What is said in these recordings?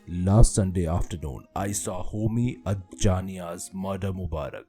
Last Sunday afternoon, I saw Homi Adjania's Murder Mubarak,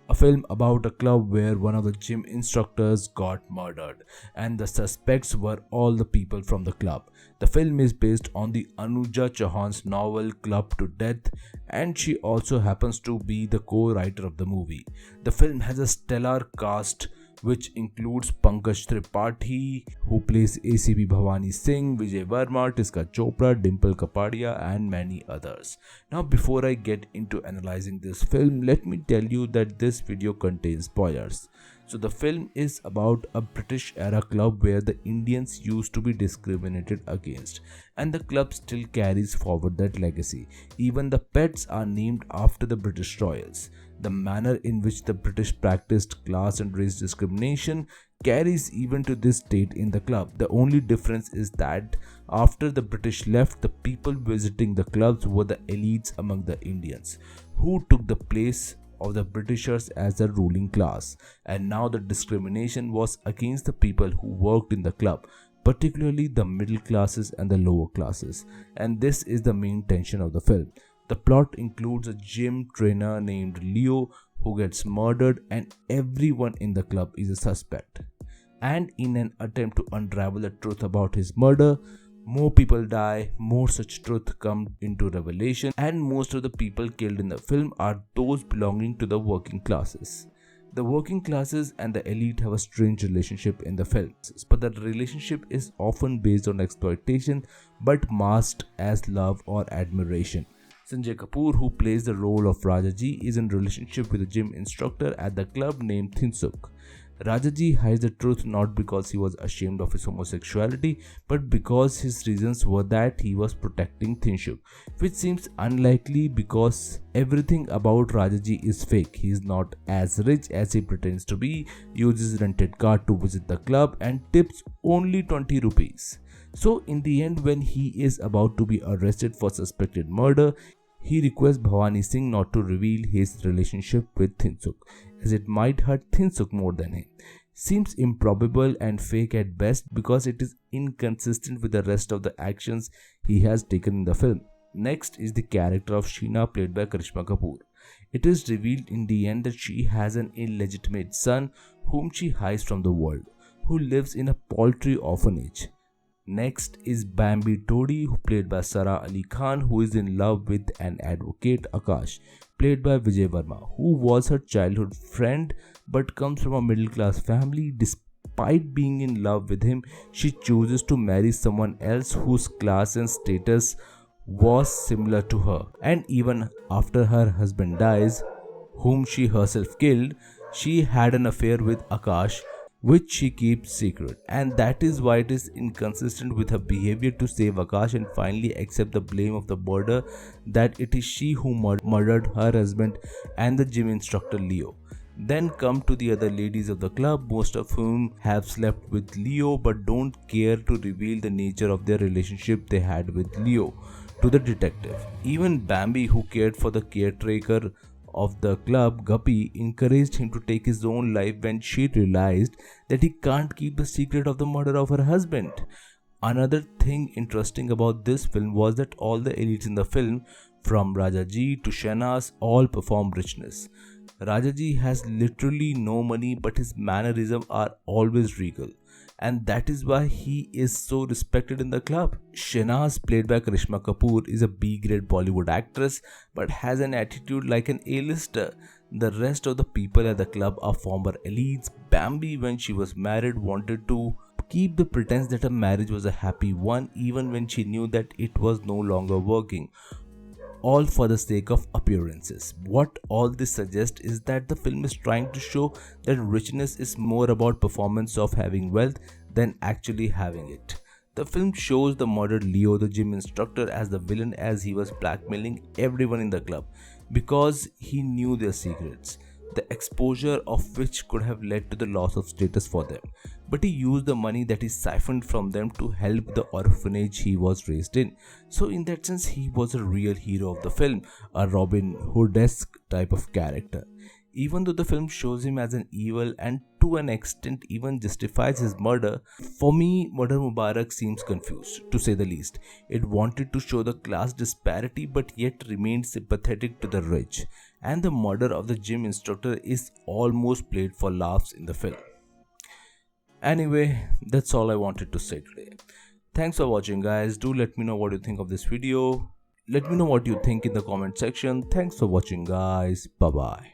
a film about a club where one of the gym instructors got murdered, and the suspects were all the people from the club. The film is based on the Anuja Chauhan's novel Club to Death, and she also happens to be the co-writer of the movie. The film has a stellar cast which includes Pankaj Tripathi, who plays ACP Bhavani Singh, Vijay Verma, Tiska Chopra, Dimple Kapadia, and many others. Now, before I get into analyzing this film, let me tell you that this video contains spoilers. So, the film is about a British era club where the Indians used to be discriminated against, and the club still carries forward that legacy. Even the pets are named after the British royals. The manner in which the British practiced class and race discrimination carries even to this date in the club. The only difference is that after the British left, the people visiting the clubs were the elites among the Indians, who took the place of the Britishers as the ruling class, and now the discrimination was against the people who worked in the club, particularly the middle classes and the lower classes, and this is the main tension of the film. The plot includes a gym trainer named Leo who gets murdered, and everyone in the club is a suspect. And in an attempt to unravel the truth about his murder, more people die, more such truth come into revelation, and most of the people killed in the film are those belonging to the working classes. The working classes and the elite have a strange relationship in the films, but the relationship is often based on exploitation but masked as love or admiration. Sanjay Kapoor, who plays the role of Rajaji, is in relationship with a gym instructor at the club named Thinsuk. Rajaji hides the truth not because he was ashamed of his homosexuality, but because his reasons were that he was protecting Thinsuk, which seems unlikely because everything about Rajaji is fake. He is not as rich as he pretends to be, uses rented car to visit the club, and tips only 20 rupees. So, in the end, when he is about to be arrested for suspected murder, he requests Bhavani Singh not to reveal his relationship with Thinsuk, as it might hurt Thinsuk more than him. Seems improbable and fake at best because it is inconsistent with the rest of the actions he has taken in the film. Next is the character of Sheena, played by Karishma Kapoor. It is revealed in the end that she has an illegitimate son whom she hides from the world, who lives in a poultry orphanage. Next is Bambi Todi, played by Sara Ali Khan, who is in love with an advocate, Akash, played by Vijay Verma, who was her childhood friend but comes from a middle class family. Despite being in love with him, she chooses to marry someone else whose class and status was similar to her. And even after her husband dies, whom she herself killed, she had an affair with Akash, which she keeps secret, and that is why it is inconsistent with her behavior to save Akash and finally accept the blame of the murder, that it is she who murdered her husband and the gym instructor Leo. Then come to the other ladies of the club, most of whom have slept with Leo but don't care to reveal the nature of their relationship they had with Leo to the detective. Even Bambi, who cared for the caretaker of the club, Guppy, encouraged him to take his own life when she realized that he can't keep the secret of the murder of her husband. Another thing interesting about this film was that all the elites in the film, from Rajaji to Shehnaz, all perform richness. Rajaji has literally no money, but his mannerisms are always regal, and that is why he is so respected in the club. Shehnaz, played by Karishma Kapoor, is a B-grade Bollywood actress but has an attitude like an A-lister. The rest of the people at the club are former elites. Bambi, when she was married, wanted to keep the pretense that her marriage was a happy one even when she knew that it was no longer working, all for the sake of appearances. What all this suggests is that the film is trying to show that richness is more about performance of having wealth than actually having it. The film shows the murdered Leo, the gym instructor, as the villain, as he was blackmailing everyone in the club because he knew their secrets, the exposure of which could have led to the loss of status for them. But he used the money that he siphoned from them to help the orphanage he was raised in. So in that sense, he was a real hero of the film, a Robin Hood-esque type of character. Even though the film shows him as an evil and to an extent even justifies his murder, for me, Murder Mubarak seems confused, to say the least. It wanted to show the class disparity but yet remained sympathetic to the rich, and the murder of the gym instructor is almost played for laughs in the film. Anyway, that's all I wanted to say today. Thanks for watching, guys. Do let me know what you think of this video. Let me know what you think in the comment section. Thanks for watching, guys. Bye bye.